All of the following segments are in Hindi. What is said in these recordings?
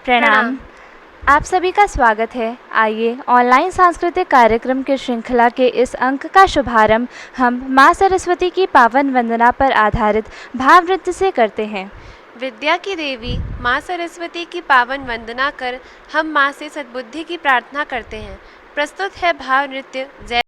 प्रणाम। प्रणाम। आप सभी का स्वागत है। आइए ऑनलाइन सांस्कृतिक कार्यक्रम की श्रृंखला के इस अंक का शुभारंभ हम माँ सरस्वती की पावन वंदना पर आधारित भाव नृत्य से करते हैं। विद्या की देवी माँ सरस्वती की पावन वंदना कर हम माँ से सद्बुद्धि की प्रार्थना करते हैं। प्रस्तुत है भाव नृत्य जय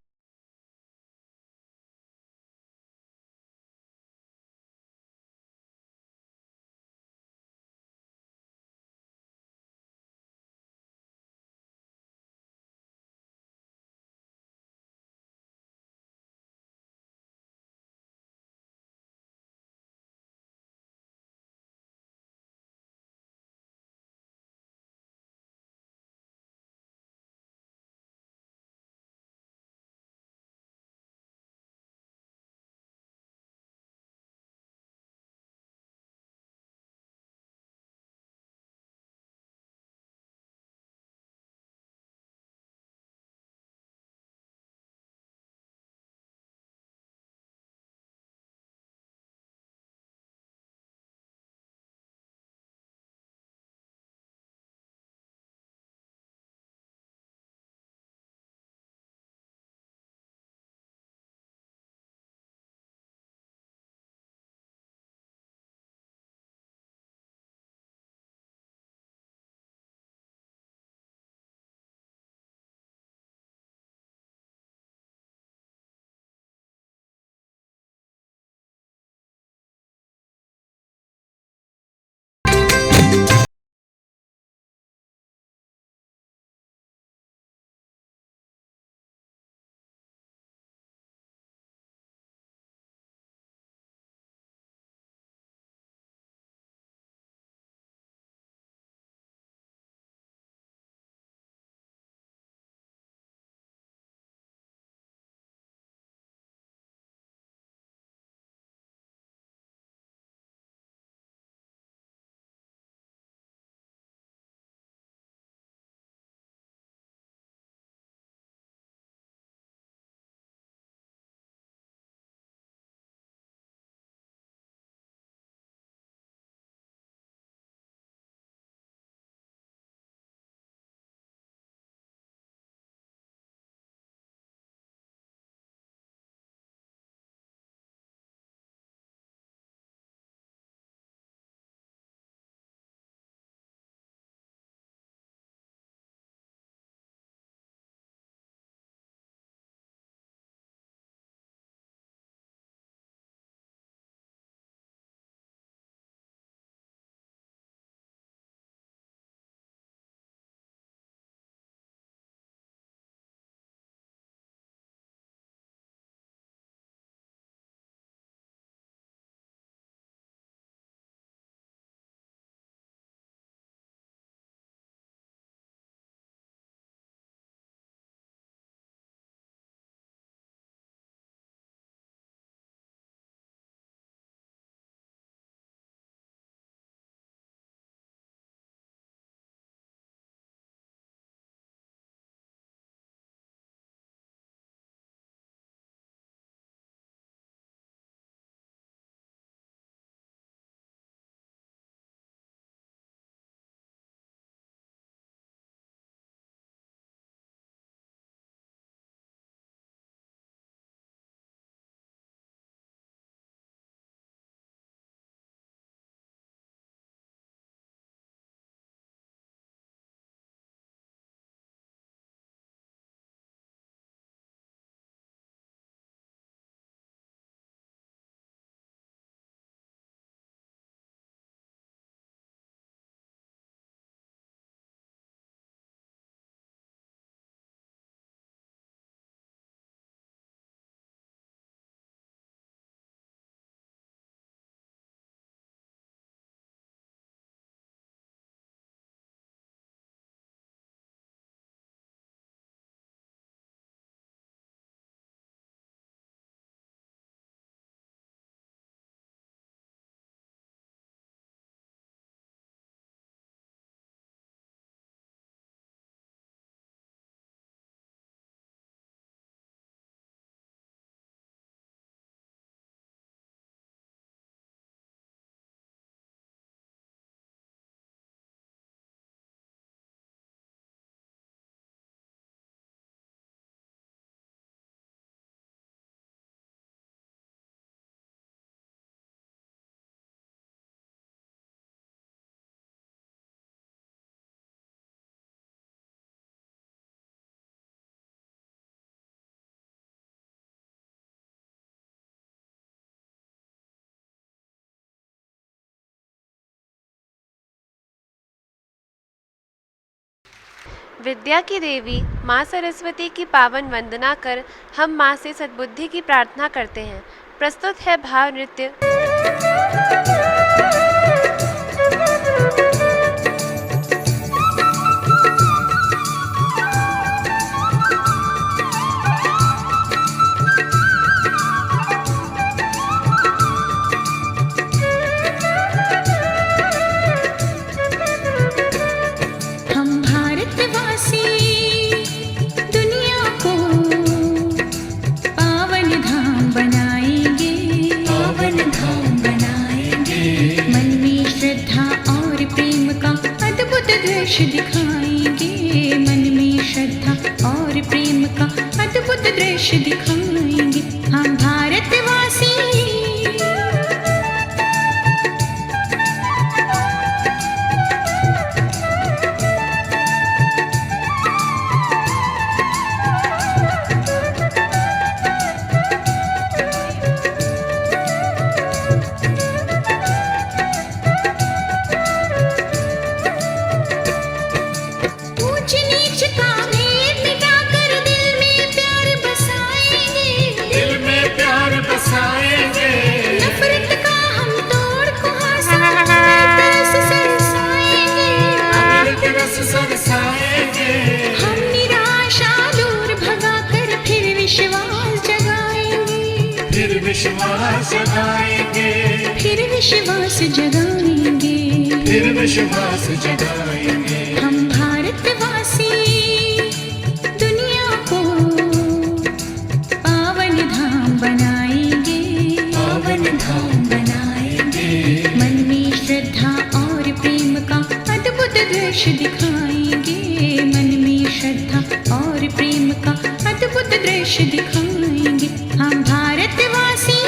विद्या की देवी माँ सरस्वती की पावन वंदना कर हम माँ से सद्बुद्धि की प्रार्थना करते हैं। प्रस्तुत है भाव नृत्य। दृश्य दिखाएंगे, मन में श्रद्धा और प्रेम का अद्भुत दृश्य दिखाएंगे हम भारतवासी। हम निराशा दूर भगाकर फिर विश्वास जगाएंगे, फिर विश्वास जगाएंगे, फिर विश्वास जगाएंगे, फिर विश्वास जगाएंगे। हम भारतवासी दुनिया को पावन धाम बनाएंगे, पावन धाम बनाएंगे। मन में श्रद्धा और प्रेम का अद्भुत दृश्य दिखाएंगे, मन में श्रद्धा और प्रेम का अद्भुत दृश्य दिखाएंगे हम भारतवासी।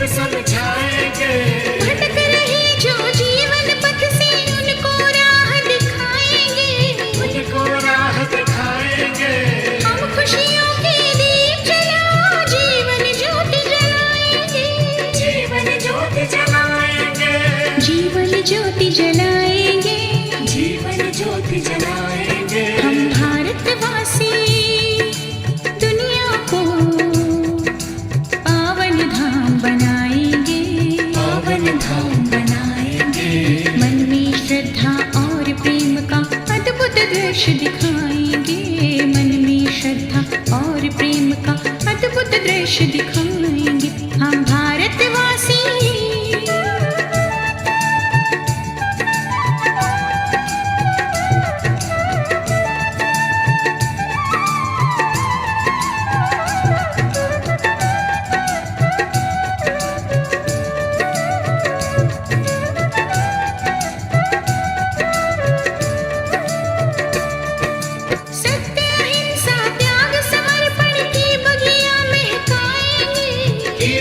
समझाएंगे, भटक रहे जो जीवन पथ से उनको राह दिखाएंगे, उनको राह दिखाएंगे। हम खुशियों के दीप जलाओ, जीवन ज्योति जलाएंगे, जीवन ज्योति जलाएंगे, जीवन ज्योति जलाएंगे, जीवन ज्योति जलाएंगे। हम भारतवासी दुनिया को पावन धाम बनाएंगे, पावन धाम बनाएंगे। मन में श्रद्धा और प्रेम का अद्भुत दृश्य दिखाएंगे, मन में श्रद्धा और प्रेम का अद्भुत दृश्य दिखाएंगे हम भारतवासी।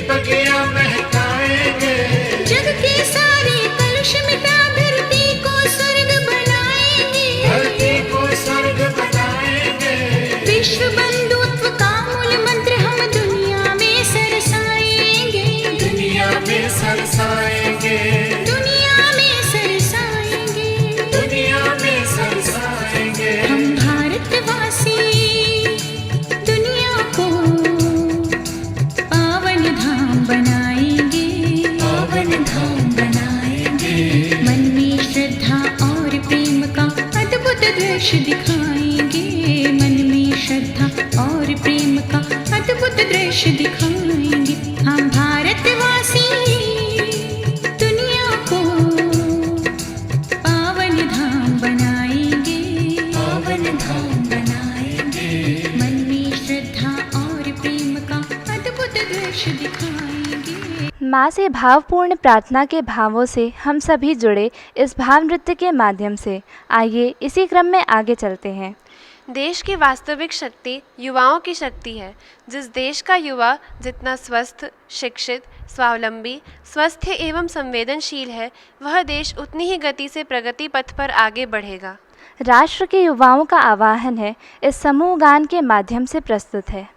बगिया महकाएंगे, जग के सारे कलुष मिटा धरती को स्वर्ग बनाएंगे, धरती को स्वर्ग बनाएंगे। विश्व बंधुत्व का मूल मंत्र हम दुनिया में सरसाएंगे, दुनिया में सरसाएंगे, दुनिया में सरसाएंगे, दुनिया में सरसाएंगे। हम भारतवासी दुनिया को पावन धाम बनाएंगे, पावन धाम बनाएंगे। मन में श्रद्धा और प्रेम का अद्भुत दृश्य दिखाएंगे, मन में श्रद्धा और प्रेम का अद्भुत दृश्य दिखाएंगे हम भारतवासी दुनिया को पावन धाम बनाएंगे, पावन धाम बनाएंगे। मन में श्रद्धा और प्रेम का अद्भुत दृश्य दिखाएंगे। माँ से भावपूर्ण प्रार्थना के भावों से हम सभी जुड़े इस भाव नृत्य के माध्यम से। आइए इसी क्रम में आगे चलते हैं। देश की वास्तविक शक्ति युवाओं की शक्ति है। जिस देश का युवा जितना स्वस्थ, शिक्षित, स्वावलंबी, स्वस्थ एवं संवेदनशील है, वह देश उतनी ही गति से प्रगति पथ पर आगे बढ़ेगा। राष्ट्र के युवाओं का आह्वान है इस समूह गान के माध्यम से प्रस्तुत है।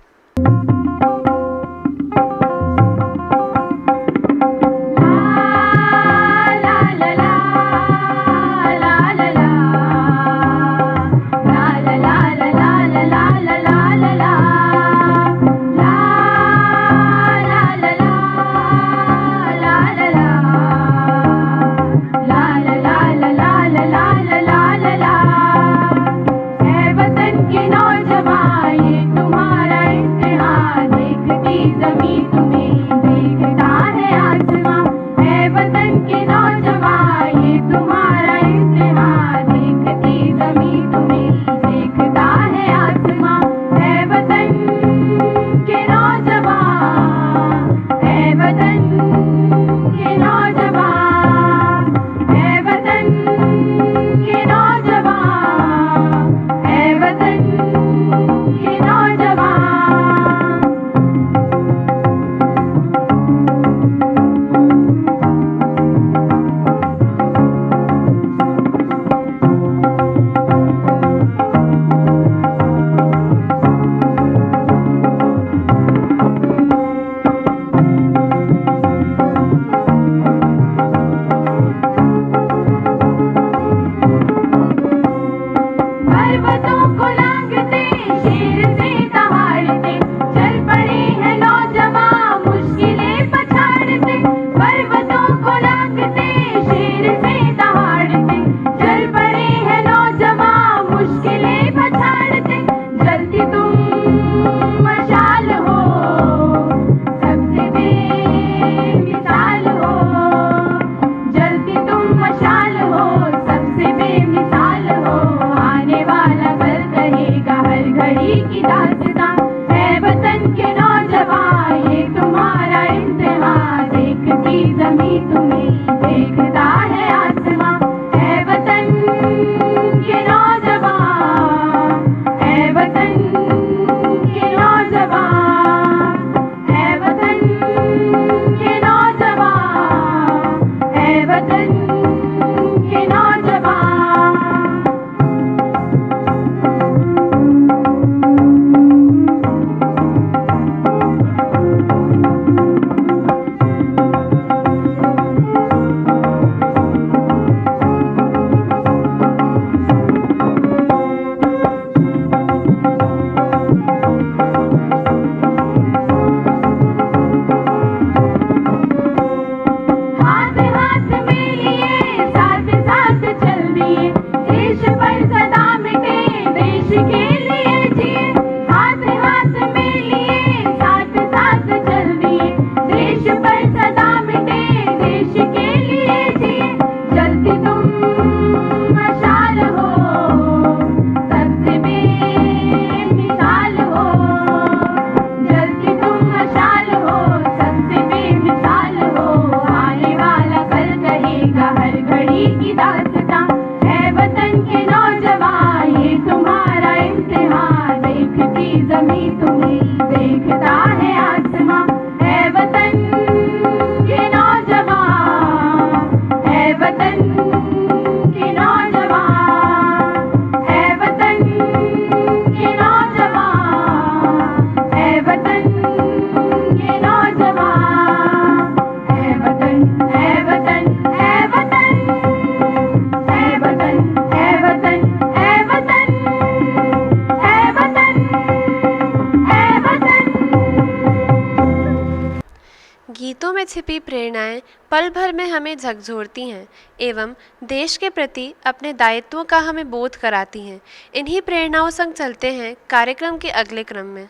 गीतों में छिपी प्रेरणाएं पल भर में हमें झकझोरती हैं एवं देश के प्रति अपने दायित्वों का हमें बोध कराती हैं। इन्हीं प्रेरणाओं संग चलते हैं कार्यक्रम के अगले क्रम में।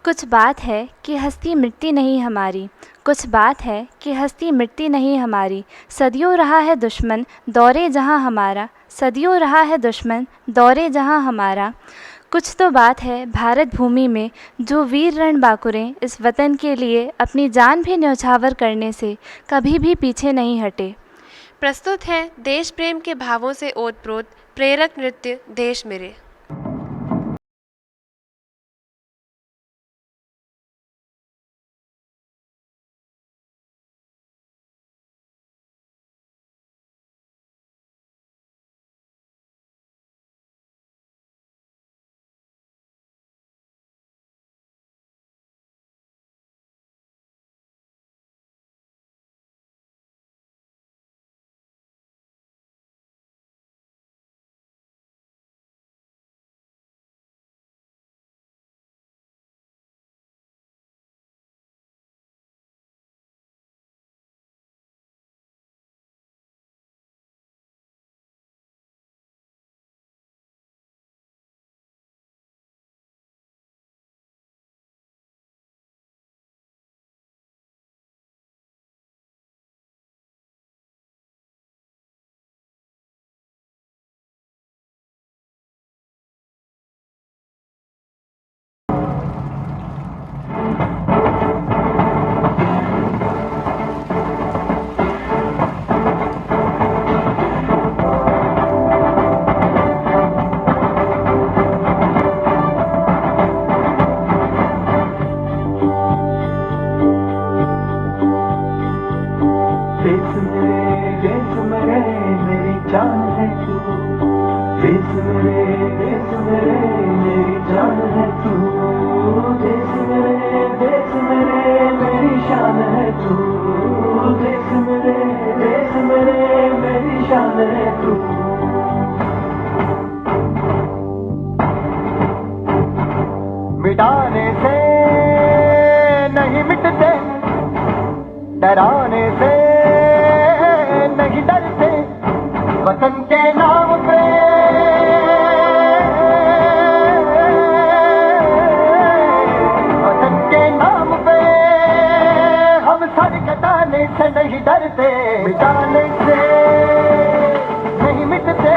कुछ बात है कि हस्ती मिटती नहीं हमारी, कुछ बात है कि हस्ती मिटती नहीं हमारी, सदियों रहा है दुश्मन दौरे जहां हमारा, सदियों रहा है दुश्मन दौरे जहां हमारा। कुछ तो बात है भारत भूमि में, जो वीर रणबांकुरे इस वतन के लिए अपनी जान भी न्यौछावर करने से कभी भी पीछे नहीं हटे। प्रस्तुत है देश प्रेम के भावों से ओतप्रोत प्रेरक नृत्य देश मेरे। मिटाने से नहीं मिटते, डराने से नहीं डरते, वतन के नाम पे वतन के नाम पे हम सर कटाने से नहीं डरते, मिटाने से नहीं मिटते।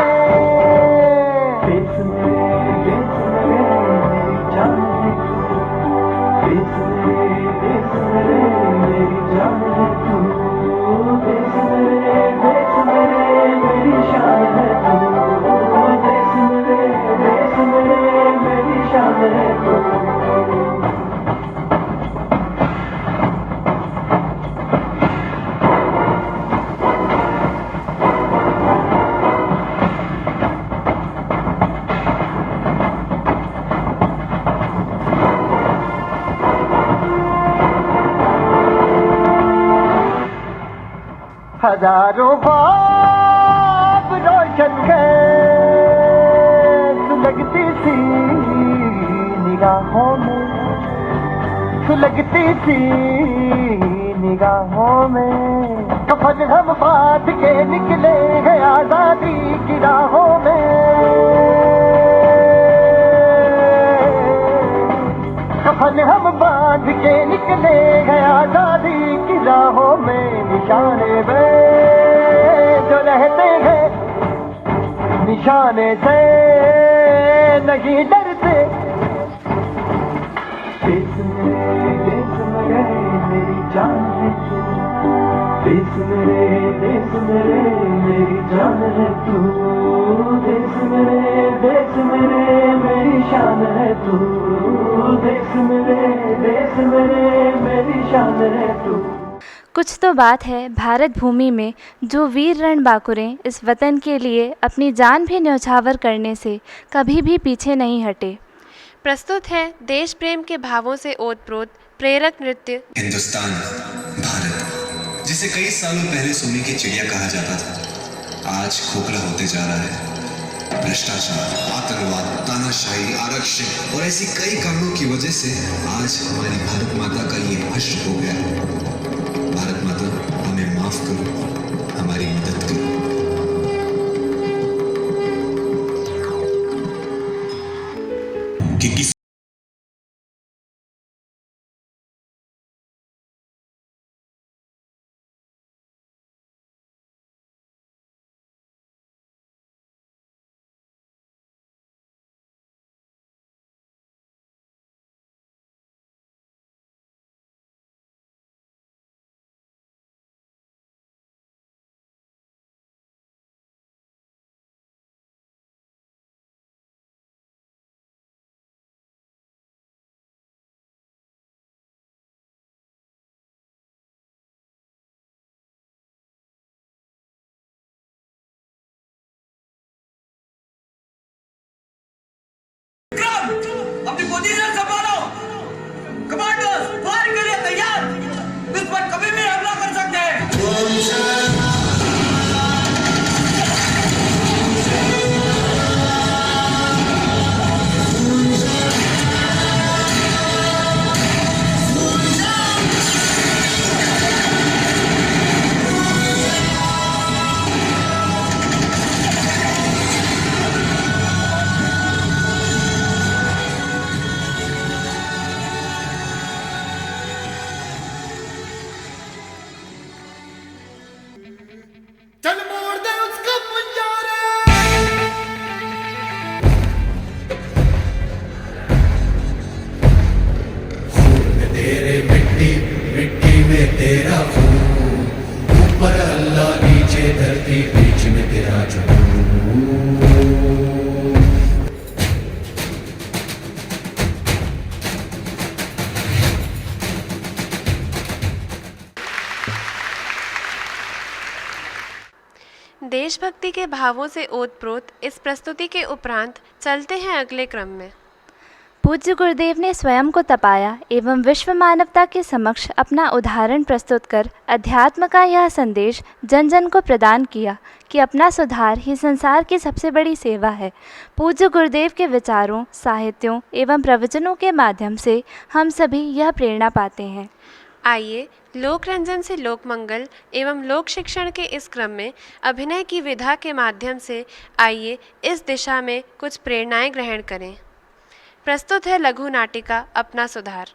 हजारों बाप रोशन है सुलगती सी निगाहों में, सुलगती सी निगाहों में। कफन हम बांध के निकले हैं आजादी की राहों में, कफन हम बांध के निकले हैं आजादी की राहों में। निशाने पे जो रहते हैं, निशाने से नहीं डरते। देश मेरे मेरी जान है तू, देश मेरे मेरी जान है तू, देश मेरे मेरी शान है तू, देश मेरे मेरी शान है तू। कुछ तो बात है भारत भूमि में, जो वीर रणबांकुरे इस वतन के लिए अपनी जान भी न्यौछावर करने से कभी भी पीछे नहीं हटे। प्रस्तुत है देश प्रेम के भावों से ओतप्रोत प्रेरक नृत्य। हिंदुस्तान भारत, जिसे कई सालों पहले सोने की चिड़िया कहा जाता था, आज खोखला होते जा रहा है। भ्रष्टाचार, आतंकवाद, तानाशाही, आरक्षण और ऐसी कई कारणों की वजह से आज हमारी भारत माता का ये हश्र हो गया। भारत माता, हमें माफ करो, हमारी मदद करो। कि किसी अपनी पोजीशन संभालो। कमांडर्स फायर के लिए तैयार। दुश्मन कभी भी हमला कर सकते हैं। चल मोड़ दे उसका पंजारा। तेरे मिट्टी मिट्टी में तेरा खून, ऊपर अल्लाह नीचे धरती बीच में तेरा जुनून। देशभक्ति के भावों से ओतप्रोत इस प्रस्तुति के उपरांत चलते हैं अगले क्रम में। पूज्य गुरुदेव ने स्वयं को तपाया एवं विश्व मानवता के समक्ष अपना उदाहरण प्रस्तुत कर अध्यात्म का यह संदेश जन जन को प्रदान किया कि अपना सुधार ही संसार की सबसे बड़ी सेवा है। पूज्य गुरुदेव के विचारों, साहित्यों एवं प्रवचनों के माध्यम से हम सभी यह प्रेरणा पाते हैं। आइए लोक रंजन से लोक मंगल एवं लोक शिक्षण के इस क्रम में अभिनय की विधा के माध्यम से आइए इस दिशा में कुछ प्रेरणाएं ग्रहण करें। प्रस्तुत है लघु नाटिका अपना सुधार।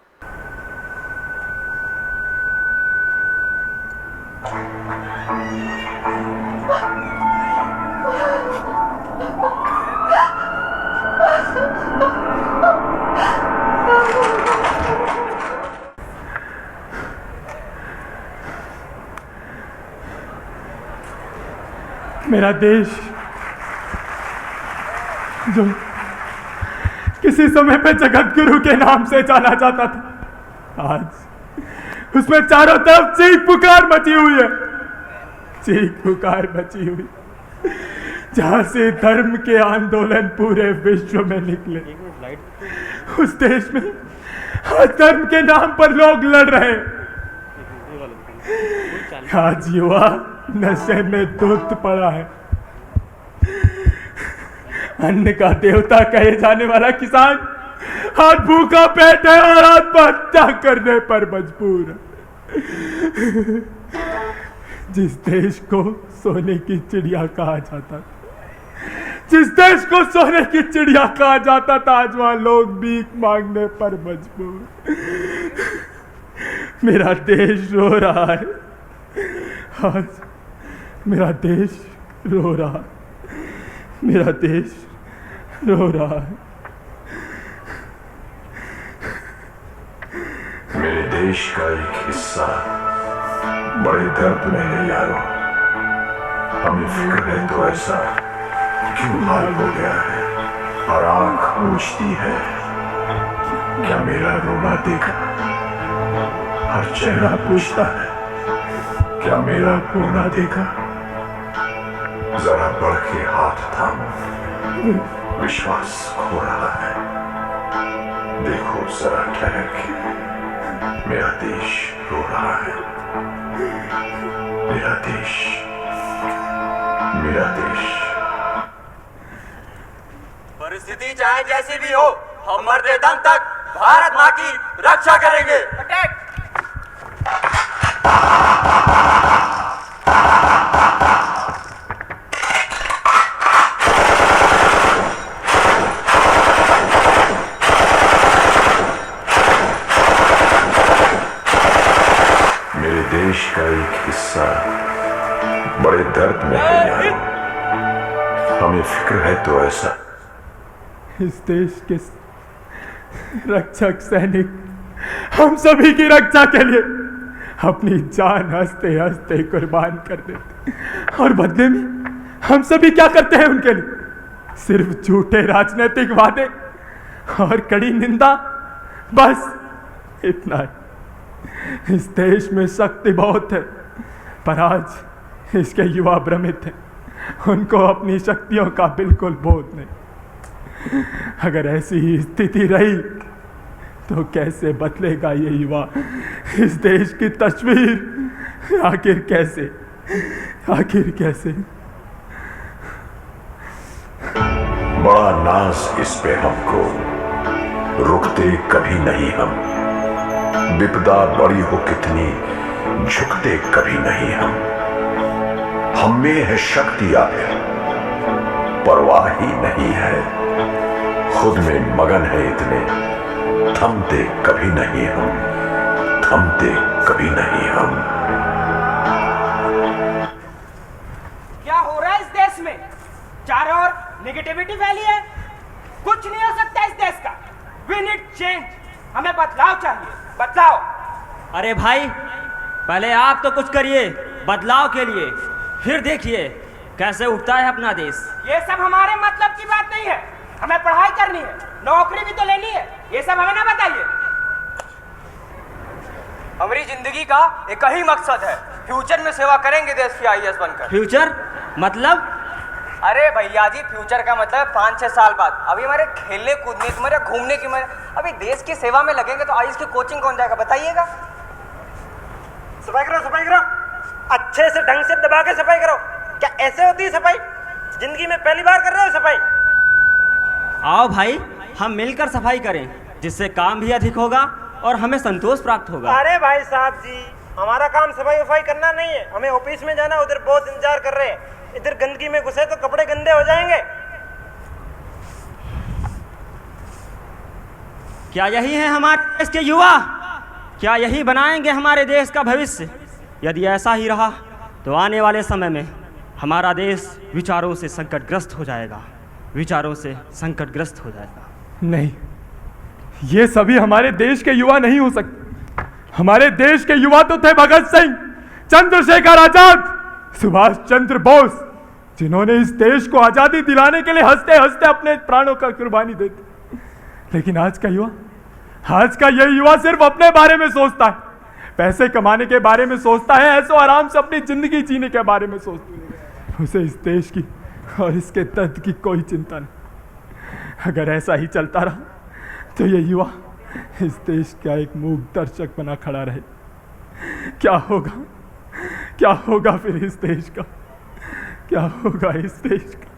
मेरा देश जो किसी समय पे जगत गुरु के नाम से जाना जाता था, आज उसमें चारों तरफ चीख पुकार मची हुई है। चीख पुकार मची हुई, जहां से धर्म के आंदोलन पूरे विश्व में निकले, उस देश में आज धर्म के नाम पर लोग लड़ रहे हैं। आज युवा नशे में धुत पड़ा है। अन्न का देवता कहे जाने वाला किसान आज भूखा पेट है और आत्महत्या करने पर मजबूर है। जिस देश को सोने की चिड़िया कहा जाता था, जिस देश को सोने की चिड़िया कहा जाता था, आज वहां लोग भीख मांगने पर मजबूर। मेरा देश रो रहा है, आज मेरा देश रो रहा है, मेरा देश रो रहा है। मेरे देश का एक हिस्सा बड़े दर्द में है यारों। हमें फिक्र है तो ऐसा क्यों हाल हो गया है, और आंख पूछती है क्या मेरा रोना देखा। हर चेहरा पूछता है क्या मेरा रोना देखा। जरा बढ़ के हाथ थामो, विश्वास खो रहा है। देखो जरा ठहर के, मेरा देश रो रहा है। मेरा देश, मेरा देश। परिस्थिति चाहे जैसी भी हो, हम मरते दम तक भारत माँ की रक्षा करेंगे। अटैक! मेरे देश का एक हिस्सा बड़े दर्द में है यारों। हमें फिक्र है तो ऐसा। इस देश के रक्षक सैनिक हम सभी की रक्षा के लिए अपनी जान हंसते हंसते कुर्बान कर देते, और बदले में हम सभी क्या करते हैं उनके लिए? सिर्फ झूठे राजनीतिक वादे और कड़ी निंदा, बस इतना ही। इस देश में शक्ति बहुत है, पर आज इसके युवा भ्रमित हैं। उनको अपनी शक्तियों का बिल्कुल बोध नहीं। अगर ऐसी ही स्थिति रही तो कैसे बदलेगा ये युवा इस देश की तस्वीर? आखिर कैसे? बड़ा नाज इस पे हमको, रुकते कभी नहीं हम। विपदा बड़ी हो कितनी, झुकते कभी नहीं हम में है शक्ति आगे, परवाह ही नहीं है, खुद में मगन है इतने, थमते कभी नहीं हम। क्या हो रहा है इस देश में? चारों ओर नेगेटिविटी फैली है। कुछ नहीं हो सकता इस देश का। We need change. हमें बदलाव चाहिए, बदलाव। अरे भाई, पहले आप तो कुछ करिए बदलाव के लिए, फिर देखिए कैसे उठता है अपना देश। ये सब हमारे मतलब की बात नहीं है। हमें पढ़ाई करनी है, नौकरी भी तो लेनी है। ये सब हमें ना बताइए। हमारी जिंदगी का एक ही मकसद है, फ्यूचर में सेवा करेंगे देश की IAS बनकर। फ्यूचर मतलब? अरे भैया जी, फ्यूचर का मतलब 5-6 साल बाद। अभी हमारे खेलने कूदने की मजा, घूमने की मजा, अभी देश की सेवा में लगेंगे तो IAS की कोचिंग कौन जाएगा बताइएगा? सफाई करो, अच्छे से ढंग से दबा के सफाई करो। क्या ऐसे होती है सफाई? जिंदगी में पहली बार कर रहे हो सफाई? आओ भाई, हम मिलकर सफाई करें, जिससे काम भी अधिक होगा और हमें संतोष प्राप्त होगा। अरे भाई साहब जी, हमारा काम सफाई वफाई करना नहीं है। हमें ऑफिस में जाना, उधर बहुत इंतजार कर रहे हैं। इधर गंदगी में घुसे तो कपड़े गंदे हो जाएंगे। क्या यही है हमारे देश के युवा? क्या यही बनाएंगे हमारे देश का भविष्य? यदि ऐसा ही रहा तो आने वाले समय में हमारा देश विचारों से संकटग्रस्त हो जाएगा। नहीं, ये सभी हमारे देश के युवा नहीं हो सकते। हमारे देश के युवा तो थे भगत सिंह, चंद्रशेखर आजाद, सुभाष चंद्र बोस, जिन्होंने इस देश को आजादी दिलाने के लिए हंसते हंसते अपने प्राणों का कुर्बानी देते। लेकिन आज का ये युवा सिर्फ अपने बारे में सोचता है, पैसे कमाने के बारे में सोचता है, ऐसो आराम से अपनी जिंदगी जीने के बारे में सोचता है। उसे इस देश की और इसके दर्द की कोई चिंता नहीं। अगर ऐसा ही चलता रहा तो ये युवा इस देश का एक मूक दर्शक बना खड़ा रहे। क्या होगा फिर इस देश का? क्या होगा इस देश का?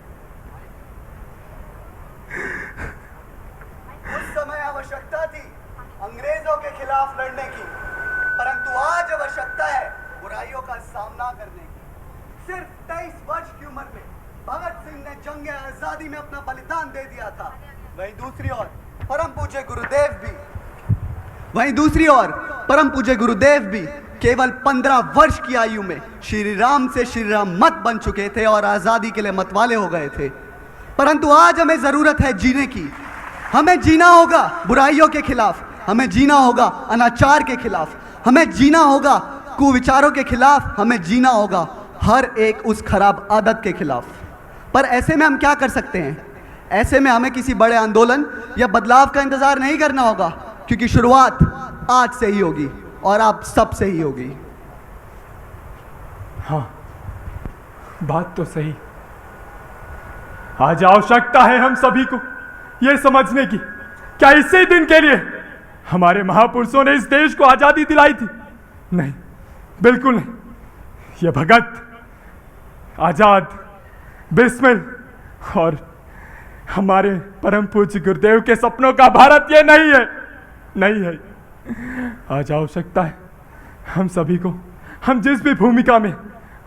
उस समय आवश्यकता थी अंग्रेजों के खिलाफ लड़ने की, परंतु आज आवश्यकता है बुराइयों का सामना करने की। सिर्फ 23 वर्ष की उम्र में भगत सिंह ने जंग आजादी में अपना बलिदान दे दिया था। वहीं दूसरी ओर परम पूज्य गुरुदेव भी केवल 15 वर्ष की आयु में श्री राम से श्री राम मत बन चुके थे और आजादी के लिए मतवाले हो गए थे। परंतु आज हमें जरूरत है जीने की। हमें जीना होगा बुराइयों के खिलाफ, हमें जीना होगा अनाचार के खिलाफ, हमें जीना होगा कुविचारों के खिलाफ, हमें जीना होगा हर एक उस खराब आदत के खिलाफ। पर ऐसे में हम क्या कर सकते हैं? ऐसे में हमें किसी बड़े आंदोलन या बदलाव का इंतजार नहीं करना होगा, क्योंकि शुरुआत आज से ही होगी और आप सब से ही होगी। हाँ, बात तो सही। आज आवश्यकता है हम सभी को यह समझने की, क्या इसी दिन के लिए हमारे महापुरुषों ने इस देश को आजादी दिलाई थी? नहीं, बिल्कुल नहीं। ये भगत, आजाद, बिस्मिल और हमारे परम पूज्य गुरुदेव के सपनों का भारत ये नहीं है। आज आवश्यकता है हम सभी को, हम जिस भी भूमिका में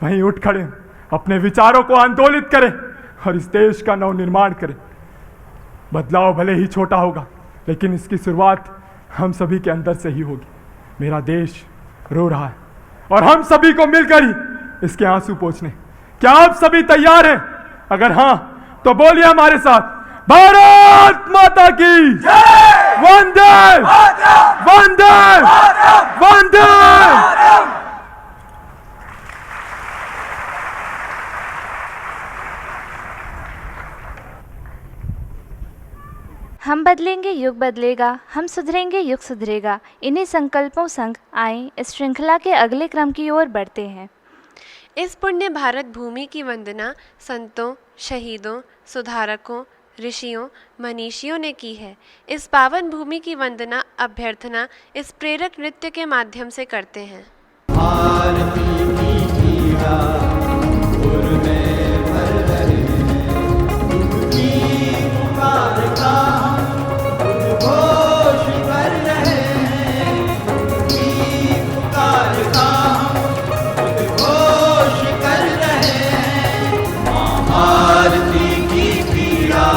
वहीं उठ खड़े, अपने विचारों को आंदोलित करें और इस देश का नवनिर्माण करें। बदलाव भले ही छोटा होगा, लेकिन इसकी शुरुआत हम सभी के अंदर से ही होगी। मेरा देश रो रहा है और हम सभी को मिलकर ही इसके आंसू पोंछने। क्या आप सभी तैयार हैं? अगर हाँ तो बोलिए हमारे साथ, भारत माता की वंदे वंदे वंदे। हम बदलेंगे, युग बदलेगा, हम सुधरेंगे, युग सुधरेगा। इन्हीं संकल्पों संग आए इस श्रृंखला के अगले क्रम की ओर बढ़ते हैं। इस पुण्य भारत भूमि की वंदना संतों, शहीदों, सुधारकों, ऋषियों मनीषियों ने की है। इस पावन भूमि की वंदना अभ्यर्थना इस प्रेरक नृत्य के माध्यम से करते हैं। आरती की पीड़ा सुर में भर रहे हैं, की पुकार का उद्घोष कर रहे हैं, की पुकार का उद्घोष कर रहे हैं। आरती की पीड़ा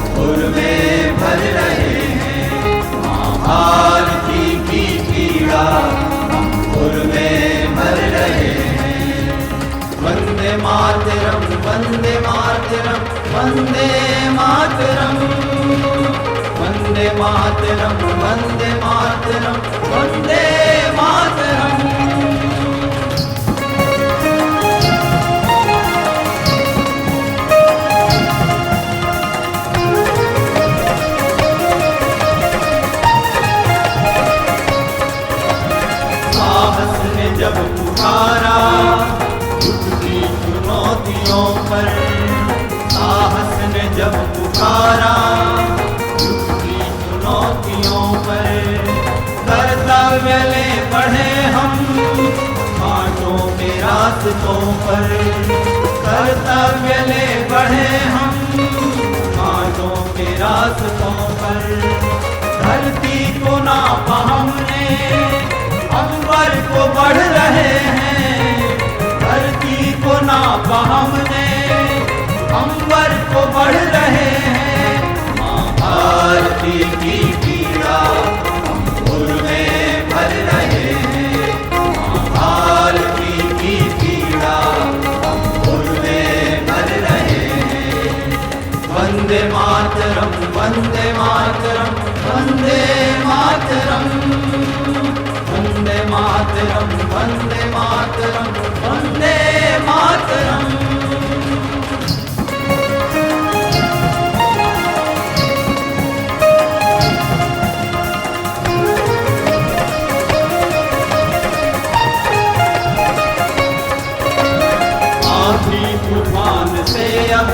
सुर में भर रहे हैं, आरती की पीड़ा सुर में भर रहे हैं। वंदे मातरम वंदे मातरम वंदे मातरम, वंदे मातरम वंदे मातरम वंदे मातरम। साहस ने जब पुकारा झुकती चुनौतियों पर, साहस ने जब पुकारा झुकती चुनौतियों पर, कर्तव्य ले बढ़े हम कांटों के रास्तों पर, कर्तव्य ले बढ़े हम कांटों के रास्तों पर। धरती को नापा हमने अंबर को बढ़ रहे हैं, धरती को नापा हमने अंबर को बढ़ रहे हैं। आरती की पीड़ा सुर में भर रहे हैं, आरती की पीड़ा सुर में भर रहे हैं। वंदे मातरम वंदे मातरम वंदे मातरम, वंदे मातरम वंदे मातरम वंदे मातरम। आंधी तूफान से अब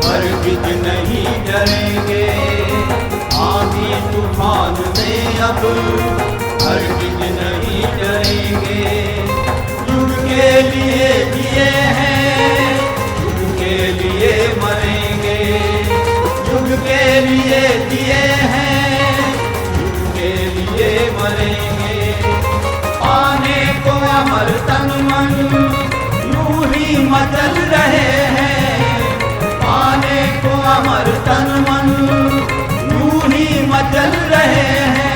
हरगिज नहीं डरेंगे, आंधी तूफान से अब हरगिज नहीं डरेंगे। युग के लिए जिए हैं, युग के लिए मरेंगे, युग के लिए जिए हैं, युग के लिए मरेंगे। पाने को अमर तन मन यूं ही मचल रहे हैं, पाने को अमर तन मन यूं ही मचल रहे हैं।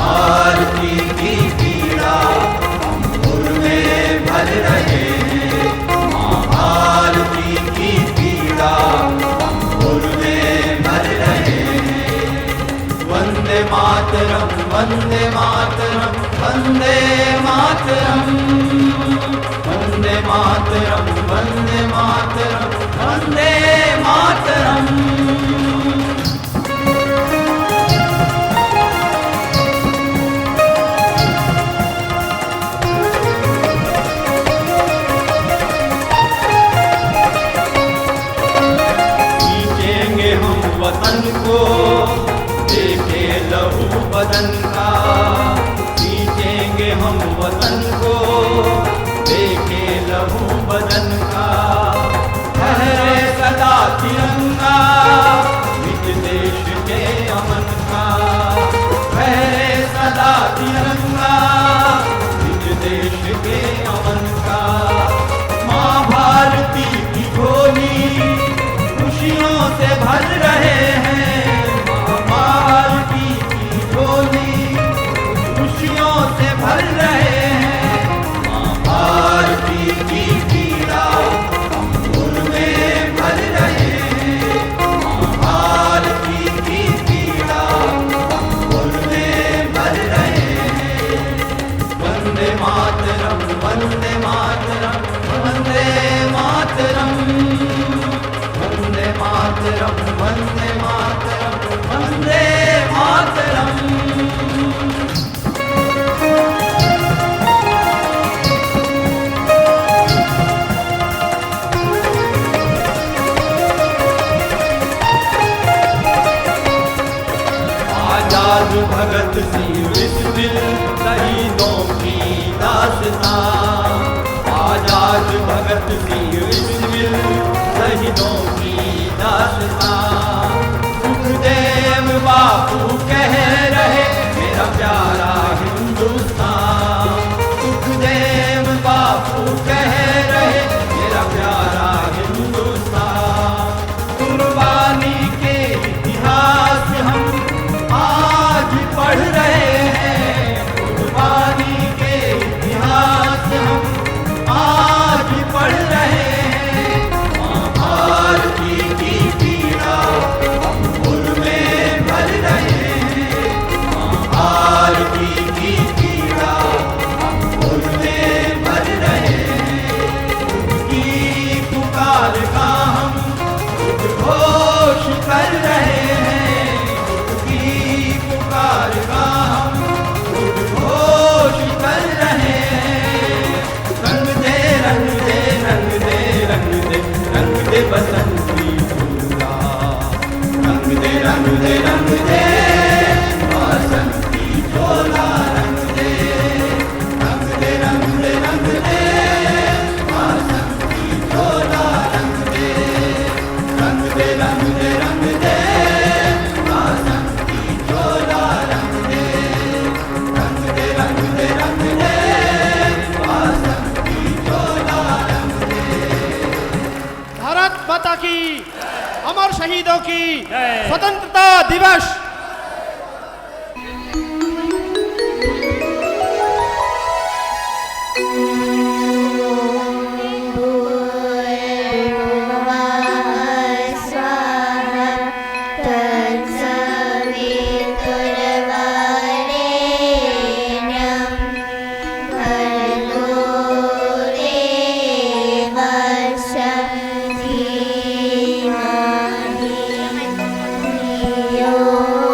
आरती की पीड़ा सुर में भर रहे हैं, आरती की पीड़ा सुर में भर रहे हैं। वंदे मातरम वंदे मातरम वंदे मातरम, वंदे मातरम वंदे मातरम वंदे मातरम। वतन को देखे लहू बदन का, सींचेंगे हम वतन को देखे लहू बदन का। फहरे सदा तिरंगा निज देश के अमन का, फहरे सदा तिरंगा निज देश के अमन का। माँ भारती की झोली खुशियों से भर रहे हैं, भारती की झोली खुशियों से भर रहे हैं। भारती की पीड़ा सुर में भर रहे हैं, भारती की पीड़ा सुर में भर रहे हैं। वंदे मातरम वंदे मातरम वंदे मातरम, वंदे मातरम वंदे मातरम वंदे मातरम। सी विस्मिल शहीदों की दास्तां, आजाद भगत सिंह विस्मिल शहीदों की दास्तां। सुखदेव बापू कह रहे मेरा प्यारा हिंदुस्तान, सुखदेव बापू कह रहे मेरा प्यारा हिंदुस्तान। कुर्बानी के इतिहास हम आज पढ़ रहे हैं, कुर्बानी के इतिहास हम आज पढ़ रहे हैं। माँ भारती की पीड़ा हम उनमें भर रहे हैं, माँ भारती की पीड़ा हम उनमें भर रहे हैं। उनकी पुकार का हम उद्घोष कर रहे हैं, उनकी पुकार का हम उद्घोष कर रहे हैं। रंग दे रंग दे रंग दे रंग दे रंग दे बसंती चोला, रंग दे रंग दे रंग दे बसंती चोला, रंग दे रंग दे रंग दे रंग दे बसंती चोला, रंग दे रंग दे रंग दे रंग दे बसंती चोला, रंग दे रंग दे रंग दे रंग दे बसंती चोला, रंग दे। भारत माता की, अमर शहीदों की स्वतंत्रता दिवस। Yo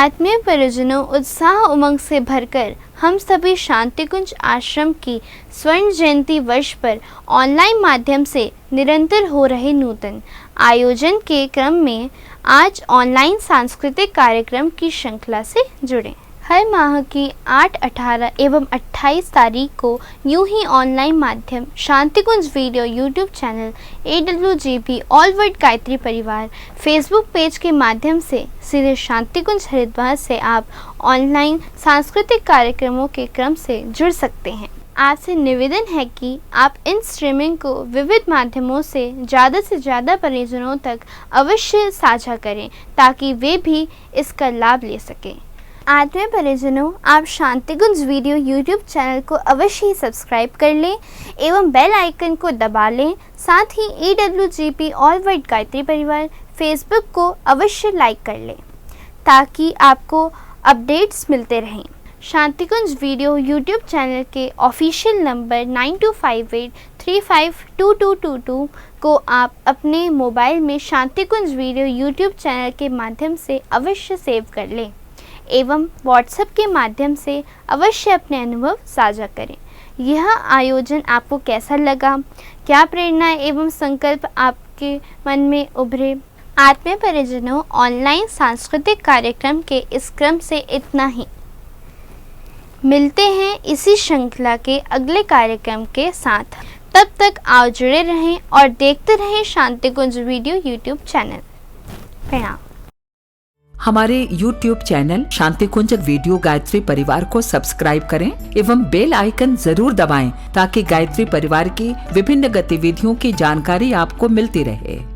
आत्मीय परिजनों, उत्साह उमंग से भरकर हम सभी शांतिकुंज आश्रम की स्वर्ण जयंती वर्ष पर ऑनलाइन माध्यम से निरंतर हो रहे नूतन आयोजन के क्रम में आज ऑनलाइन सांस्कृतिक कार्यक्रम की श्रृंखला से जुड़े। हर माह की 8, 18 एवं 28 तारीख को यूं ही ऑनलाइन माध्यम Shantikunj video YouTube channel, AWGP all world Gayatri परिवार फेसबुक पेज के माध्यम से सीधे शांतिकुंज हरिद्वार से आप ऑनलाइन सांस्कृतिक कार्यक्रमों के क्रम से जुड़ सकते हैं। आपसे निवेदन है कि आप इन स्ट्रीमिंग को विविध माध्यमों से ज़्यादा परिजनों तक अवश्य साझा करें ताकि वे भी इसका लाभ ले सकें। आत्मीय परिजनों, आप शांतिकुंज वीडियो यूट्यूब चैनल को अवश्य ही सब्सक्राइब कर लें एवं बेल आइकन को दबा लें। साथ ही AWGP ऑल वर्ल्ड गायत्री परिवार फेसबुक को अवश्य लाइक कर लें ताकि आपको अपडेट्स मिलते रहें। शांतिकुंज वीडियो यूट्यूब चैनल के ऑफिशियल नंबर 9258352222 को आप अपने मोबाइल में शांतिकुंज वीडियो यूट्यूब चैनल के माध्यम से अवश्य सेव कर लें एवं व्हाट्सएप के माध्यम से अवश्य अपने अनुभव साझा करें। यह आयोजन आपको कैसा लगा? क्या प्रेरणा एवं संकल्प आपके मन में उभरे? आत्मीय परिजनों, ऑनलाइन सांस्कृतिक कार्यक्रम के इस क्रम से इतना ही। मिलते हैं इसी श्रृंखला के अगले कार्यक्रम के साथ। तब तक आप जुड़े रहें और देखते रहें शांतिकुंज वीडियो यूट्यूब चैनल। प्रणाम। हमारे YouTube channel Shantikunj video Gayatri परिवार को सब्सक्राइब करें एवं बेल आइकन जरूर दबाएं ताकि गायत्री परिवार की विभिन्न गतिविधियों की जानकारी आपको मिलती रहे।